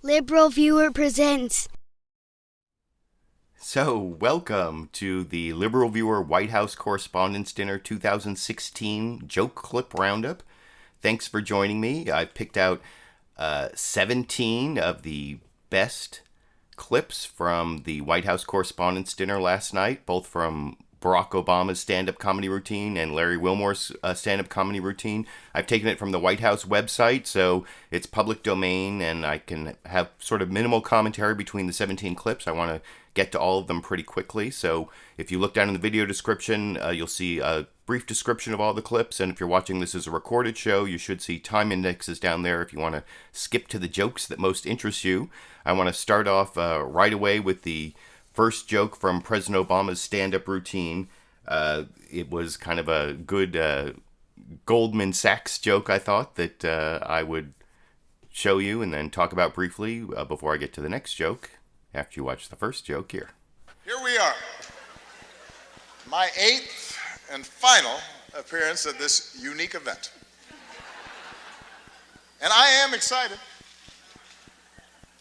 Liberal Viewer presents. So, welcome to the Liberal Viewer White House Correspondents Dinner 2016 Joke Clip Roundup. Thanks for joining me. I picked out 17 of the best clips from the White House Correspondents Dinner last night, both from Barack Obama's stand-up comedy routine and Larry Wilmore's stand-up comedy routine. I've taken it from the White House website, so it's public domain, and I can have sort of minimal commentary between the 17 clips. I want to get to all of them pretty quickly, so if you look down in the video description, you'll see a brief description of all the clips, and if you're watching this as a recorded show, you should see time indexes down there if you want to skip to the jokes that most interest you. I want to start off right away with the first joke from President Obama's stand-up routine. It was kind of a good Goldman Sachs joke, I thought, that I would show you and then talk about briefly before I get to the next joke, after you watch the first joke here. Here we are. My 8th and final appearance at this unique event. And I am excited.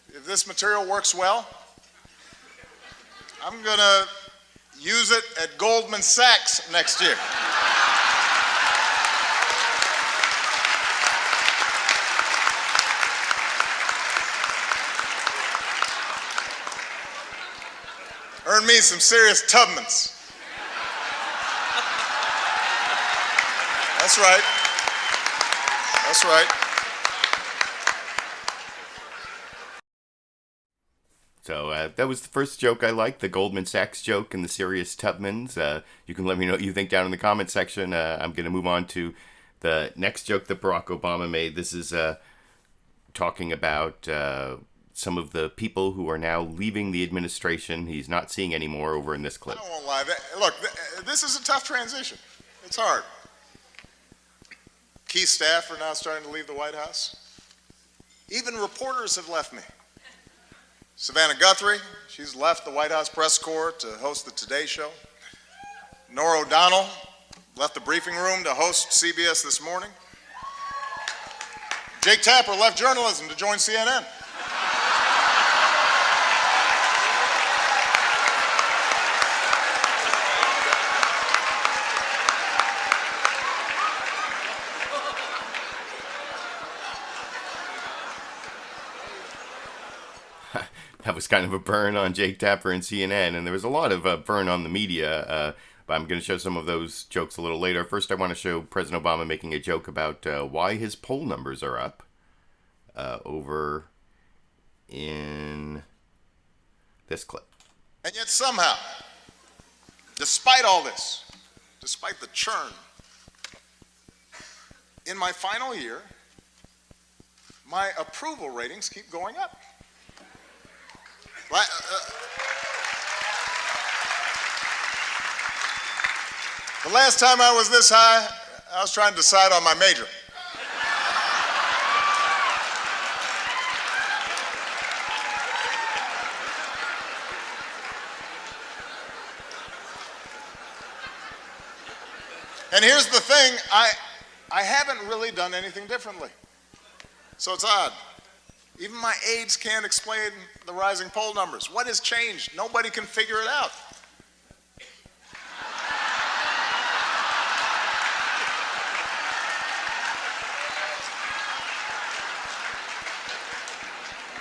If this material works well, I'm going to use it at Goldman Sachs next year. Earn me some serious Tubmans. That's right. That's right. So that was the first joke I liked, the Goldman Sachs joke and the serious Tubmans. You can let me know what you think down in the comment section. I'm going to move on to the next joke that Barack Obama made. This is talking about some of the people who are now leaving the administration he's not seeing anymore over in this clip. I won't lie. Look, this is a tough transition. It's hard. Key staff are now starting to leave the White House. Even reporters have left me. Savannah Guthrie, she's left the White House press corps to host the Today Show. Norah O'Donnell left the briefing room to host CBS This Morning. Jake Tapper left journalism to join CNN. That was kind of a burn on Jake Tapper and CNN, and there was a lot of burn on the media, but I'm going to show some of those jokes a little later. First, I want to show President Obama making a joke about why his poll numbers are up over in this clip. And yet somehow, despite all this, despite the churn, in my final year, my approval ratings keep going up. The last time I was this high, I was trying to decide on my major. And here's the thing, I haven't really done anything differently. So it's odd. Even my aides can't explain the rising poll numbers. What has changed? Nobody can figure it out.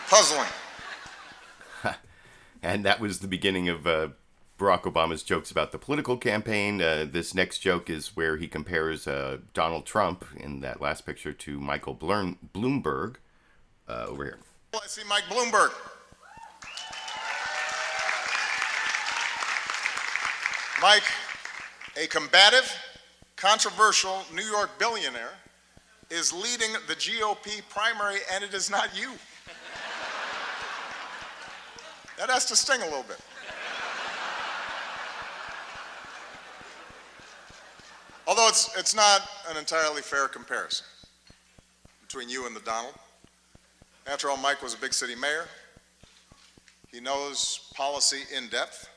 Puzzling. And that was the beginning of Barack Obama's jokes about the political campaign. This next joke is where he compares Donald Trump in that last picture to Michael Bloomberg. Over here. I see Mike Bloomberg. Mike, a combative, controversial New York billionaire, is leading the GOP primary, and it is not you. That has to sting a little bit. Although it's not an entirely fair comparison between you and the Donald. After all, Mike was a big city mayor. He knows policy in depth,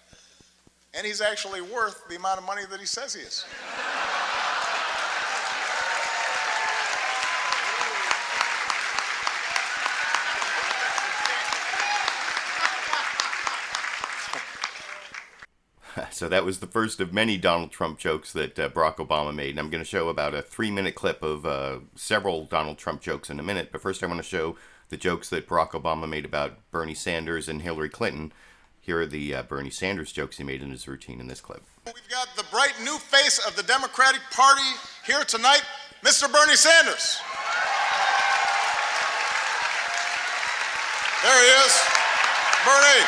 and he's actually worth the amount of money that he says he is. So that was the first of many Donald Trump jokes that Barack Obama made. And I'm going to show about a 3-minute clip of several Donald Trump jokes in a minute. But first I want to show the jokes that Barack Obama made about Bernie Sanders and Hillary Clinton. Here are the Bernie Sanders jokes he made in his routine in this clip. We've got the bright new face of the Democratic Party here tonight, Mr. Bernie Sanders. There he is. Bernie.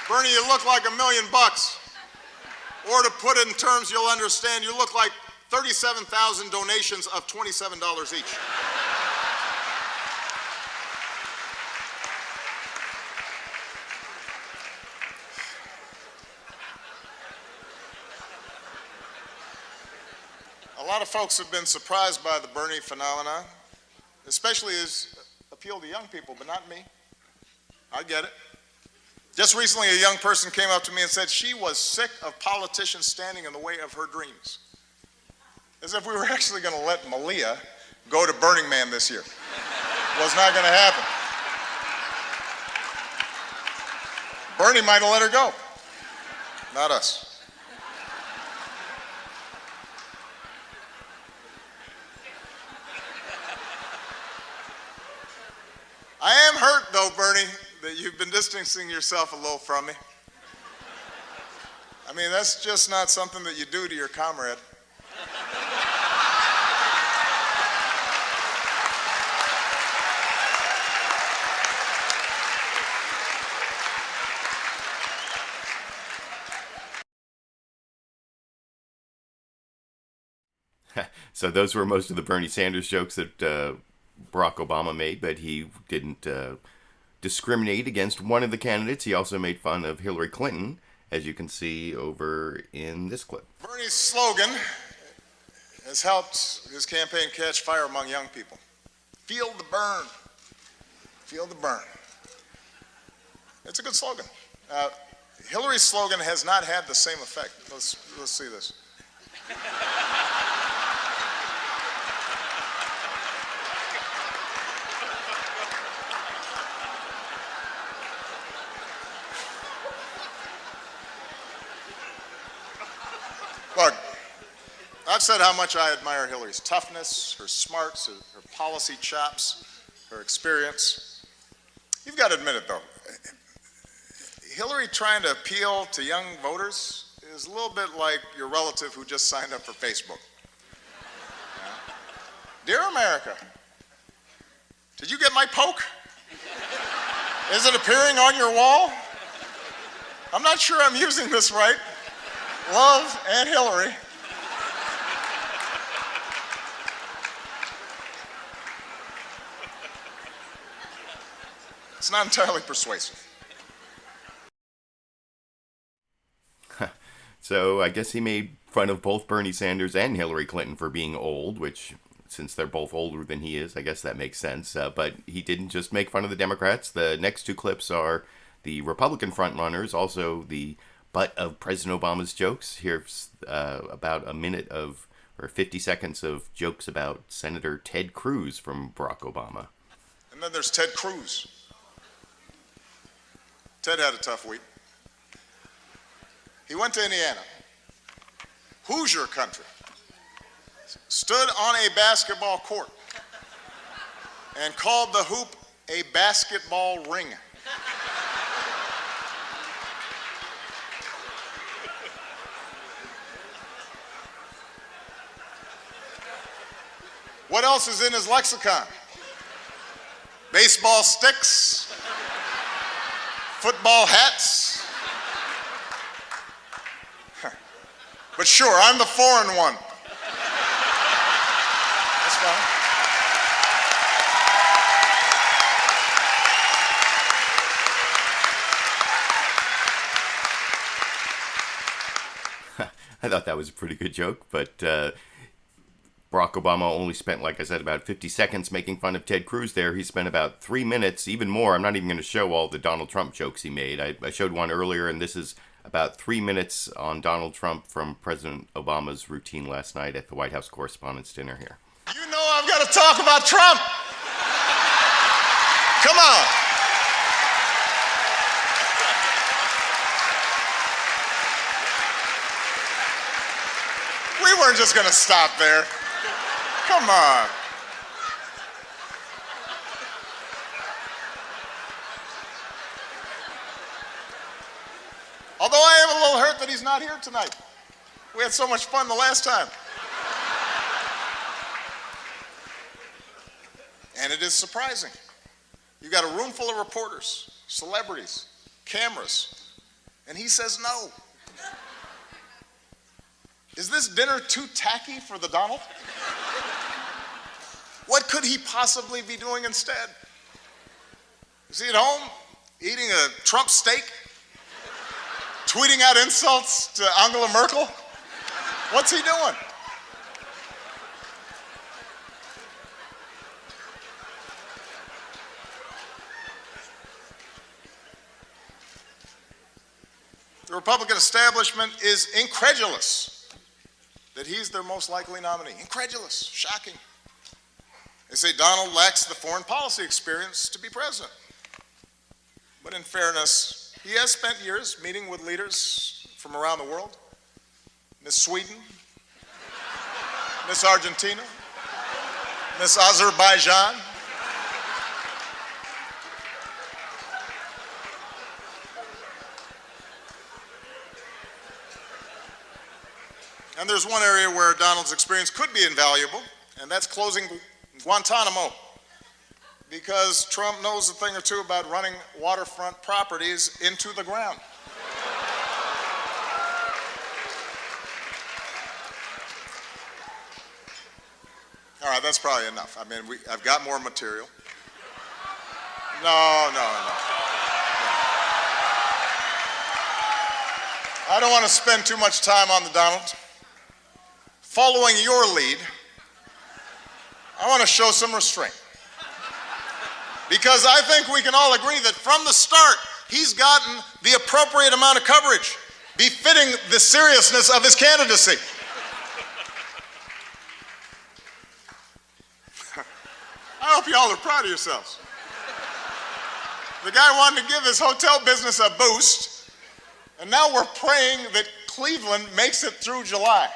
Bernie, you look like $1 million. Or to put it in terms you'll understand, you look like 37,000 donations of $27 each. A lot of folks have been surprised by the Bernie phenomenon, especially his appeal to young people, but not me. I get it. Just recently, a young person came up to me and said she was sick of politicians standing in the way of her dreams. As if we were actually going to let Malia go to Burning Man this year. Was not going to happen. Bernie might have let her go. Not us. I am hurt, though, Bernie, that you've been distancing yourself a little from me. I mean, that's just not something that you do to your comrade. So those were most of the Bernie Sanders jokes that Barack Obama made, but he didn't discriminate against one of the candidates. He also made fun of Hillary Clinton, as you can see over in this clip. Bernie's slogan has helped his campaign catch fire among young people. Feel the burn. Feel the burn. It's a good slogan. Hillary's slogan has not had the same effect. Let's see this. Look, I've said how much I admire Hillary's toughness, her smarts, her policy chops, her experience. You've got to admit it, though. Hillary trying to appeal to young voters is a little bit like your relative who just signed up for Facebook. Yeah. Dear America, did you get my poke? Is it appearing on your wall? I'm not sure I'm using this right. Love, and Hillary. It's not entirely persuasive. So I guess he made fun of both Bernie Sanders and Hillary Clinton for being old, which, since they're both older than he is, I guess that makes sense. But he didn't just make fun of the Democrats. The next two clips are the Republican frontrunners, also the butt of President Obama's jokes. Here's about a minute of, or 50 seconds of jokes about Senator Ted Cruz from Barack Obama. And then there's Ted Cruz. Ted had a tough week. He went to Indiana, Hoosier country, stood on a basketball court, and called the hoop a basketball ring. What else is in his lexicon? Baseball sticks, football hats. But sure, I'm the foreign one. That's fine. I thought that was a pretty good joke, but Barack Obama only spent, like I said, about 50 seconds making fun of Ted Cruz there. He spent about 3 minutes, even more. I'm not even going to show all the Donald Trump jokes he made. I showed one earlier, and this is about 3 minutes on Donald Trump from President Obama's routine last night at the White House Correspondents Dinner here. You know I've got to talk about Trump. Come on. weren't just going to stop there. Come on. Although I am a little hurt that he's not here tonight. We had so much fun the last time. And it is surprising. You got a room full of reporters, celebrities, cameras, and he says no. Is this dinner too tacky for the Donald? What could he possibly be doing instead? Is he at home eating a Trump steak? Tweeting out insults to Angela Merkel? What's he doing? The Republican establishment is incredulous that he's their most likely nominee. Incredulous, shocking. They say Donald lacks the foreign policy experience to be president. But in fairness, he has spent years meeting with leaders from around the world. Miss Sweden, Miss Argentina, Miss Azerbaijan. And there's one area where Donald's experience could be invaluable, and that's closing Guantanamo. Because Trump knows a thing or two about running waterfront properties into the ground. All right, that's probably enough. I mean, I've got more material. No. I don't want to spend too much time on the Donald. Following your lead, I want to show some restraint. Because I think we can all agree that from the start, he's gotten the appropriate amount of coverage, befitting the seriousness of his candidacy. I hope you all are proud of yourselves. The guy wanted to give his hotel business a boost, and now we're praying that Cleveland makes it through July.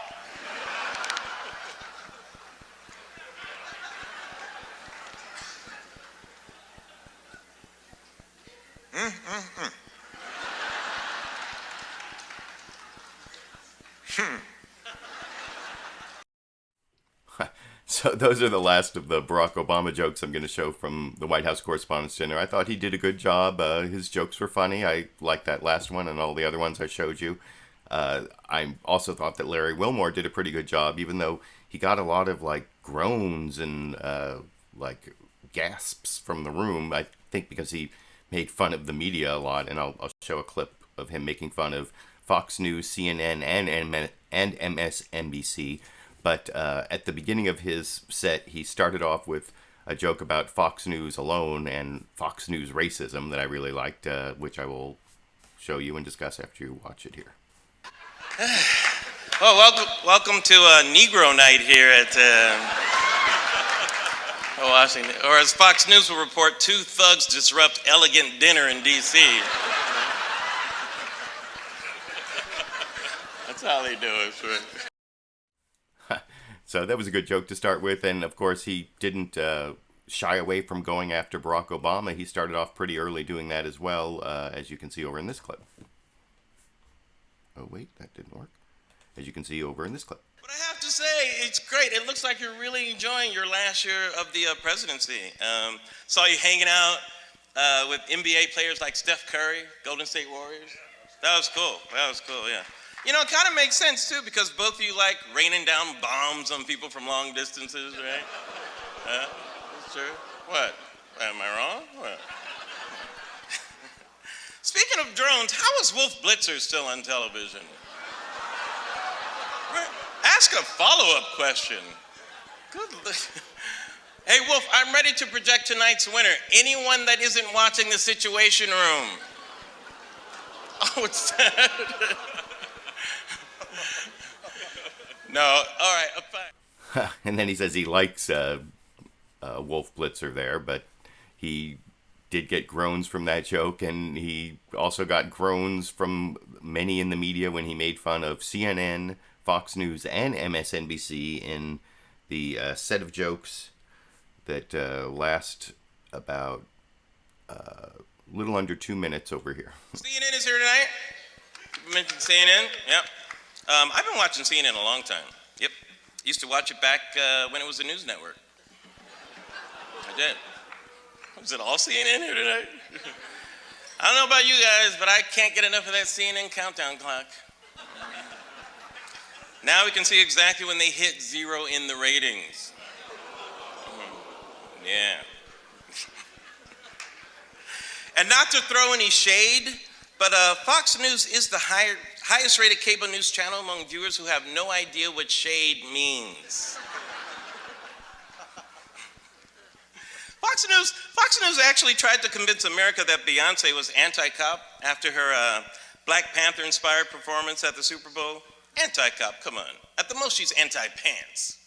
So those are the last of the Barack Obama jokes I'm going to show from the White House Correspondents Dinner. I thought he did a good job. His jokes were funny. I liked that last one and all the other ones I showed you. I also thought that Larry Wilmore did a pretty good job, even though he got a lot of groans and gasps from the room. I think because he made fun of the media a lot, and I'll show a clip of him making fun of Fox News, CNN, and MSNBC. But at the beginning of his set, he started off with a joke about Fox News alone and Fox News racism that I really liked, which I will show you and discuss after you watch it here. Well, welcome to Negro Night here at Washington. Or as Fox News will report, 2 thugs disrupt elegant dinner in D.C. That's how they do it. Right? So that was a good joke to start with, and of course he didn't shy away from going after Barack Obama. He started off pretty early doing that as well, as you can see over in this clip. Oh wait, that didn't work. As you can see over in this clip. But I have to say, it's great. It looks like you're really enjoying your last year of the presidency. Saw you hanging out with NBA players like Steph Curry, Golden State Warriors. That was cool. Yeah. You know, it kind of makes sense, too, because both of you like raining down bombs on people from long distances, right? That's true. What? Am I wrong? What? Speaking of drones, how is Wolf Blitzer still on television? Ask a follow-up question. Good. Hey, Wolf, I'm ready to project tonight's winner. Anyone that isn't watching the Situation Room. Oh, it's that. No, all right, fine. And then he says he likes Wolf Blitzer there, but he did get groans from that joke, and he also got groans from many in the media when he made fun of CNN, Fox News and MSNBC in the set of jokes that last about little under 2 minutes over here. CNN is here tonight. You mentioned CNN. Yep. I've been watching CNN a long time. Yep. Used to watch it back when it was a news network. I did. Is it all CNN here tonight? I don't know about you guys, but I can't get enough of that CNN countdown clock. Now we can see exactly when they hit 0 in the ratings. Yeah. And not to throw any shade, but Fox News is the highest rated cable news channel among viewers who have no idea what shade means. Fox News actually tried to convince America that Beyonce was anti-cop after her Black Panther-inspired performance at the Super Bowl. Anti-cop, come on. At the most, she's anti-pants.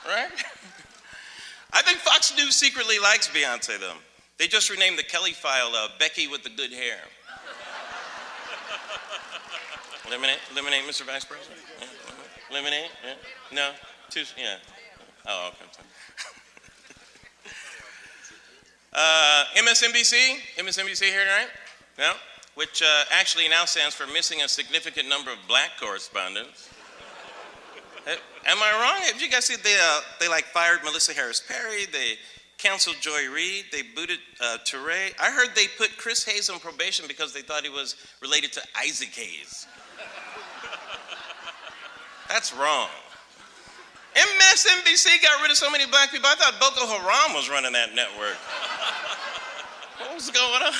Right? I think Fox News secretly likes Beyonce, though. They just renamed the Kelly file Becky with the good hair. Lemonade, Mr. Vice President? Yeah. Lemonade? Yeah. No? Yeah. Oh, okay. MSNBC here tonight? No? Which actually now stands for missing a significant number of black correspondents. Am I wrong? Have you guys seen they like fired Melissa Harris Perry, they canceled Joy Reid, they booted Touré. I heard they put Chris Hayes on probation because they thought he was related to Isaac Hayes. That's wrong. MSNBC got rid of so many black people. I thought Boko Haram was running that network. What was going on?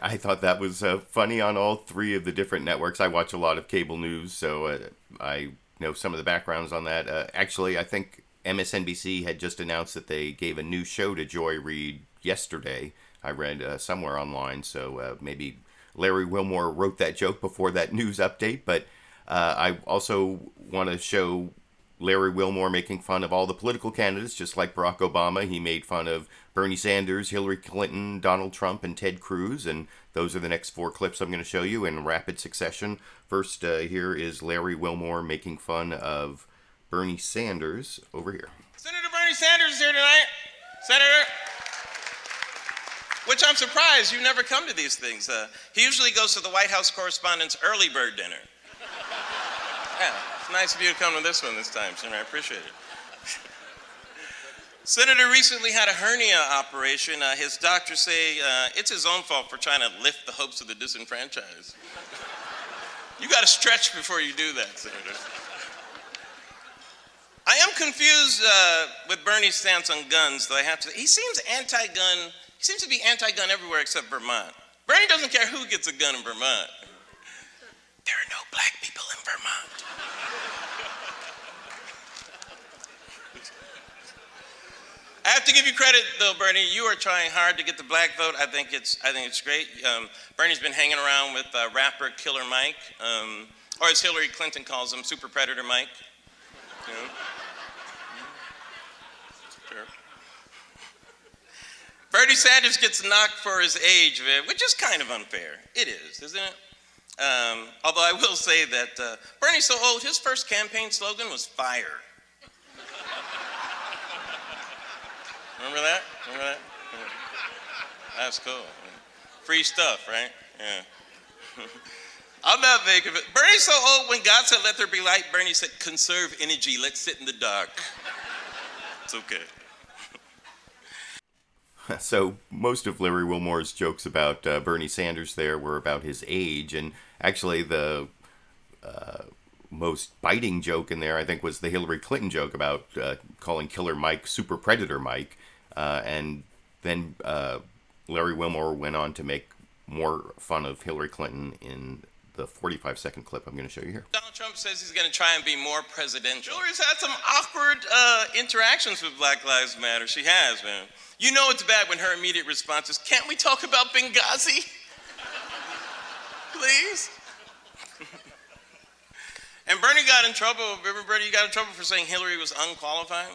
I thought that was funny on all three of the different networks. I watch a lot of cable news, so I know some of the backgrounds on that. Actually, I think MSNBC had just announced that they gave a new show to Joy Reid yesterday. I read somewhere online, so maybe Larry Wilmore wrote that joke before that news update. But I also want to show Larry Wilmore making fun of all the political candidates, just like Barack Obama. He made fun of Bernie Sanders, Hillary Clinton, Donald Trump, and Ted Cruz. And those are the next 4 clips I'm going to show you in rapid succession. First, here is Larry Wilmore making fun of Bernie Sanders over here. Senator Bernie Sanders is here tonight. Senator. Which I'm surprised you never come to these things. He usually goes to the White House Correspondents Early Bird Dinner. Yeah, it's nice of you to come to this one this time, Senator. I appreciate it. Senator recently had a hernia operation. His doctors say it's his own fault for trying to lift the hopes of the disenfranchised. You got to stretch before you do that, Senator. I am confused with Bernie's stance on guns, though I have to. He seems anti-gun. He seems to be anti-gun everywhere except Vermont. Bernie doesn't care who gets a gun in Vermont. There are no black people in Vermont. I have to give you credit, though, Bernie. You are trying hard to get the black vote. I think it's great. Bernie's been hanging around with rapper Killer Mike, or as Hillary Clinton calls him, Super Predator Mike. You know? Sure. Bernie Sanders gets knocked for his age, which is kind of unfair. It is, isn't it? Although I will say that Bernie's so old, his first campaign slogan was fire. Remember that? That's cool. Free stuff, right? Yeah. I'm not making it. Bernie's so old, when God said, let there be light, Bernie said, conserve energy, let's sit in the dark. It's okay. So most of Larry Wilmore's jokes about Bernie Sanders there were about his age, and actually the most biting joke in there, I think, was the Hillary Clinton joke about calling Killer Mike Super Predator Mike, and then Larry Wilmore went on to make more fun of Hillary Clinton in the 45-second clip I'm going to show you here. Donald Trump says he's going to try and be more presidential. Hillary's had some awkward interactions with Black Lives Matter. She has, man. You know it's bad when her immediate response is, can't we talk about Benghazi? Please? And Bernie got in trouble. Remember, Bernie, you got in trouble for saying Hillary was unqualified?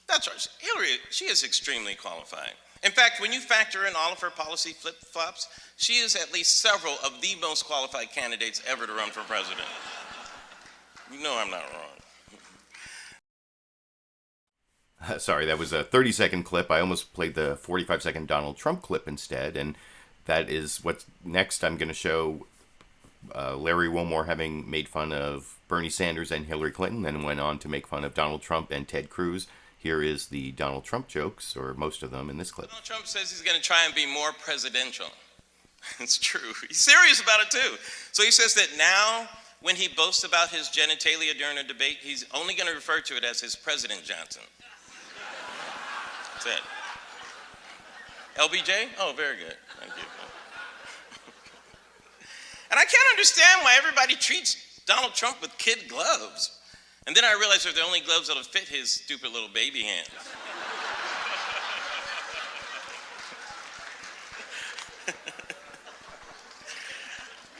That's right. Hillary, she is extremely qualified. In fact, when you factor in all of her policy flip-flops, she is at least several of the most qualified candidates ever to run for president. You know I'm not wrong. Sorry, that was a 30-second clip. I almost played the 45-second Donald Trump clip instead, and that is what's next. I'm going to show Larry Wilmore having made fun of Bernie Sanders and Hillary Clinton, then went on to make fun of Donald Trump and Ted Cruz. Here is the Donald Trump jokes, or most of them, in this clip. Donald Trump says he's going to try and be more presidential. It's true. He's serious about it, too. So he says that now, when he boasts about his genitalia during a debate, he's only going to refer to it as his President Johnson. That's it. LBJ? Oh, very good. Thank you. And I can't understand why everybody treats Donald Trump with kid gloves. And then I realized they're the only gloves that'll fit his stupid little baby hands.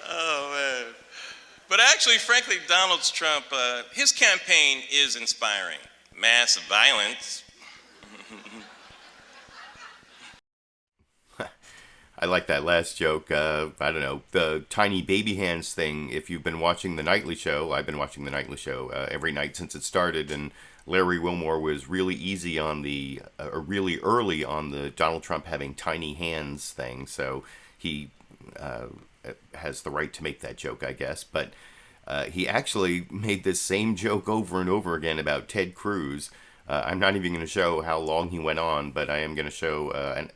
Oh, man. But actually, frankly, Donald Trump, his campaign is inspiring. Mass violence. I like that last joke. I don't know, the tiny baby hands thing. If you've been watching The Nightly Show, I've been watching The Nightly Show every night since it started, and Larry Wilmore was really easy on the, really early on the Donald Trump having tiny hands thing, so he has the right to make that joke, I guess. But he actually made this same joke over and over again about Ted Cruz. I'm not even going to show how long he went on, but I am going to show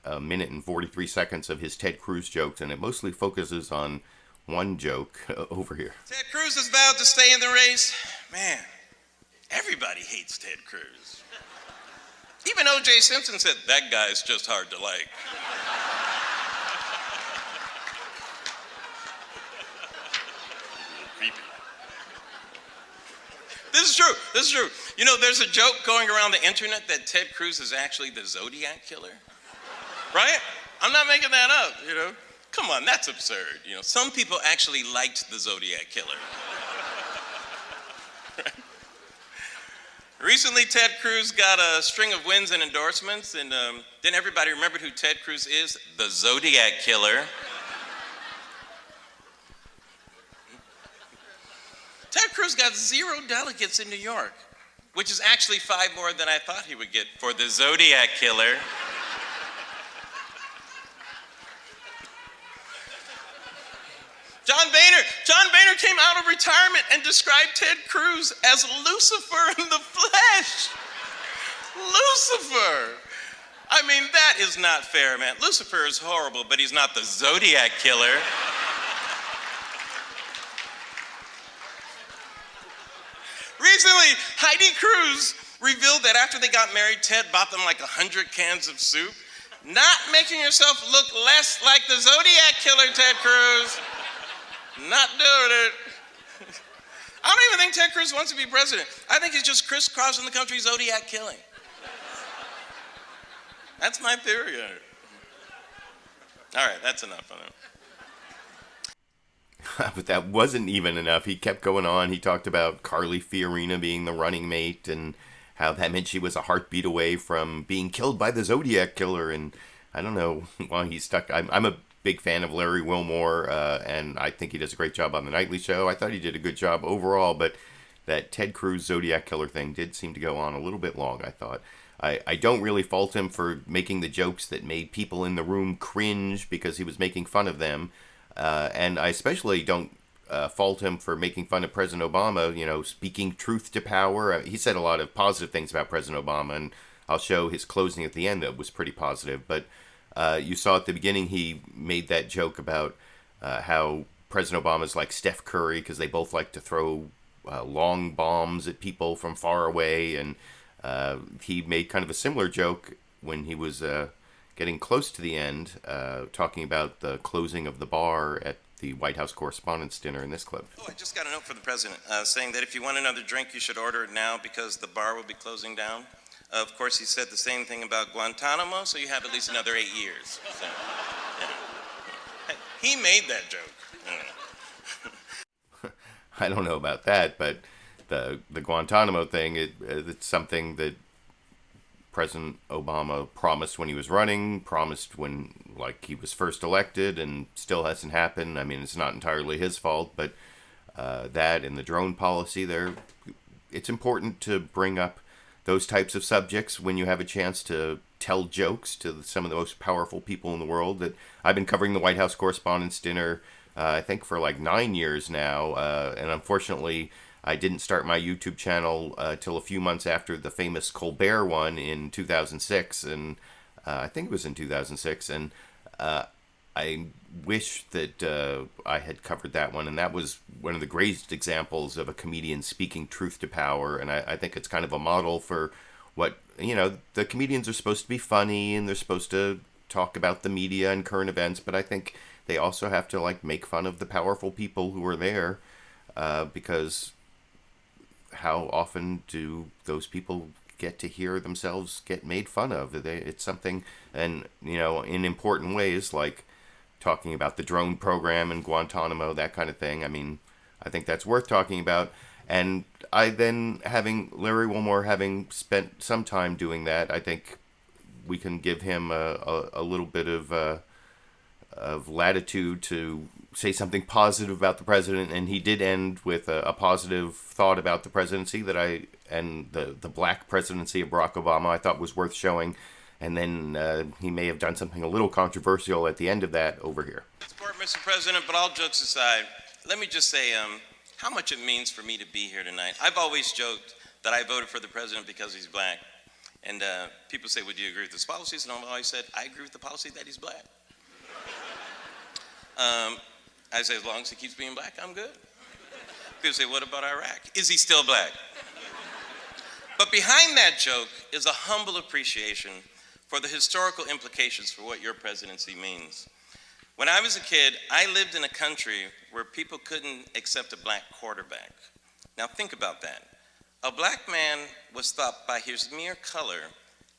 a minute and 43 seconds of his Ted Cruz jokes, and it mostly focuses on one joke over here. Ted Cruz has vowed to stay in the race. Man, everybody hates Ted Cruz. Even O.J. Simpson said, that guy's just hard to like. Creepy. This is true. This is true. You know, there's a joke going around the internet that Ted Cruz is actually the Zodiac killer. Right? I'm not making that up, you know. Come on, that's absurd. You know, some people actually liked the Zodiac killer. Right? Recently, Ted Cruz got a string of wins and endorsements, and then everybody remembered who Ted Cruz is, the Zodiac killer. Ted Cruz got 0 delegates in New York, which is actually 5 more than I thought he would get for the Zodiac killer. John Boehner came out of retirement and described Ted Cruz as Lucifer in the flesh. Lucifer. I mean, that is not fair, man. Lucifer is horrible, but he's not the Zodiac killer. Recently, Heidi Cruz revealed that after they got married, Ted bought them like 100 cans of soup. Not making yourself look less like the Zodiac killer, Ted Cruz. Not doing it. I don't even think Ted Cruz wants to be president. I think he's just crisscrossing the country Zodiac killing. That's my theory on it. All right, that's enough on it. But that wasn't even enough. He kept going on. He talked about Carly Fiorina being the running mate and how that meant she was a heartbeat away from being killed by the Zodiac killer. And I don't know why he's stuck. I'm a big fan of Larry Wilmore, and I think he does a great job on The Nightly Show. I thought he did a good job overall, but that Ted Cruz Zodiac killer thing did seem to go on a little bit long, I thought. I don't really fault him for making the jokes that made people in the room cringe because he was making fun of them. And I especially don't fault him for making fun of President Obama, you know, speaking truth to power. He said a lot of positive things about President Obama, and I'll show his closing at the end that was pretty positive. But you saw at the beginning he made that joke about how President Obama's like Steph Curry because they both like to throw long bombs at people from far away. And he made kind of a similar joke when he was getting close to the end, talking about the closing of the bar at the White House Correspondents Dinner in this clip. Oh, I just got a note from the president saying that if you want another drink, you should order it now because the bar will be closing down. Of course, he said the same thing about Guantanamo, so you have at least another 8 years. So, yeah. He made that joke. I don't know about that, but the Guantanamo thing, it's something that President Obama promised when he was running, promised when like he was first elected, and still hasn't happened. I mean, it's not entirely his fault, but that and the drone policy there, it's important to bring up those types of subjects when you have a chance to tell jokes to some of the most powerful people in the world. That I've been covering the White House Correspondents Dinner, I think for like 9 years now, and unfortunately I didn't start my YouTube channel till a few months after the famous Colbert one in 2006, and I think it was in 2006, and I wish that I had covered that one, and that was one of the greatest examples of a comedian speaking truth to power, and I think it's kind of a model for what, you know, the comedians are supposed to be funny, and they're supposed to talk about the media and current events, but I think they also have to, like, make fun of the powerful people who are there, because how often do those people get to hear themselves get made fun of? It's something, and, you know, in important ways, like talking about the drone program in Guantanamo, that kind of thing. I mean, I think that's worth talking about. And I then, having Larry Wilmore having spent some time doing that, I think we can give him a little bit of latitude to say something positive about the president, and he did end with a positive thought about the presidency and the black presidency of Barack Obama I thought was worth showing. And then he may have done something a little controversial at the end of that over here. Support, Mr. President, but all jokes aside, let me just say how much it means for me to be here tonight. I've always joked that I voted for the president because he's black. And people say, would you agree with his policies? And I've always said, I agree with the policy that he's black. I say, as long as he keeps being black, I'm good. People say, what about Iraq? Is he still black? But behind that joke is a humble appreciation for the historical implications for what your presidency means. When I was a kid, I lived in a country where people couldn't accept a black quarterback. Now think about that. A black man was thought by his mere color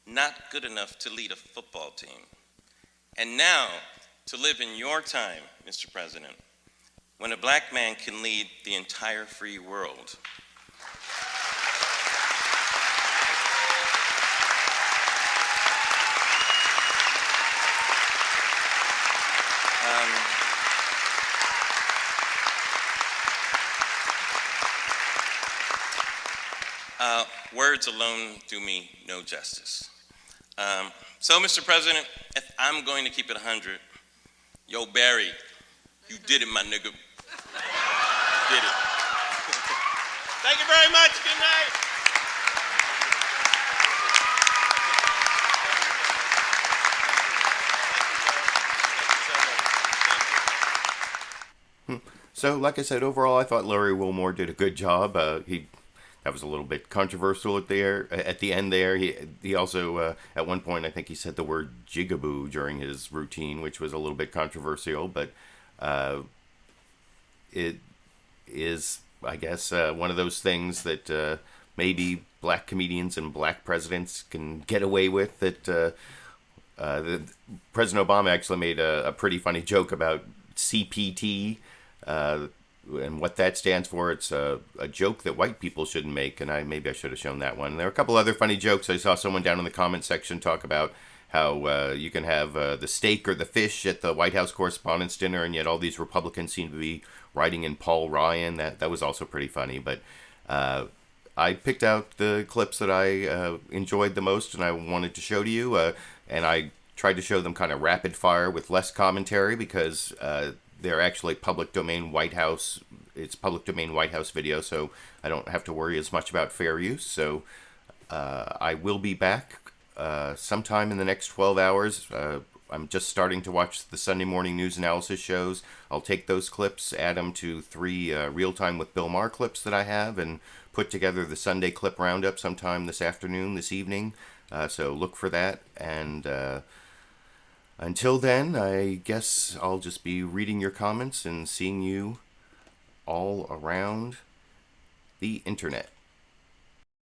not good enough to lead a football team. And now, to live in your time, Mr. President, when a black man can lead the entire free world. Words alone do me no justice. So, Mr. President, if I'm going to keep it 100, yo, Barry, you did it, my nigga. Did it. Thank you very much. Good night. So, like I said, overall, I thought Larry Wilmore did a good job. That was a little bit controversial at the end there. He also, at one point, I think he said the word jigaboo during his routine, which was a little bit controversial, but it is, I guess, one of those things that maybe black comedians and black presidents can get away with. That President Obama actually made a pretty funny joke about CPT, and what that stands for. It's a joke that white people shouldn't make, and maybe I should have shown that one. There are a couple other funny jokes. I saw someone down in the comment section talk about how you can have the steak or the fish at the White House Correspondents Dinner, and yet all these Republicans seem to be writing in Paul Ryan. That was also pretty funny, but I picked out the clips that I enjoyed the most and I wanted to show to you, and I tried to show them kind of rapid fire with less commentary, because they're actually public domain White House. It's public domain White House video, so I don't have to worry as much about fair use. So I will be back sometime in the next 12 hours. I'm just starting to watch the Sunday morning news analysis shows. I'll take those clips, add them to 3 Real Time with Bill Maher clips that I have, and put together the Sunday clip roundup sometime this afternoon, this evening. So look for that, and until then, I guess I'll just be reading your comments and seeing you all around the internet.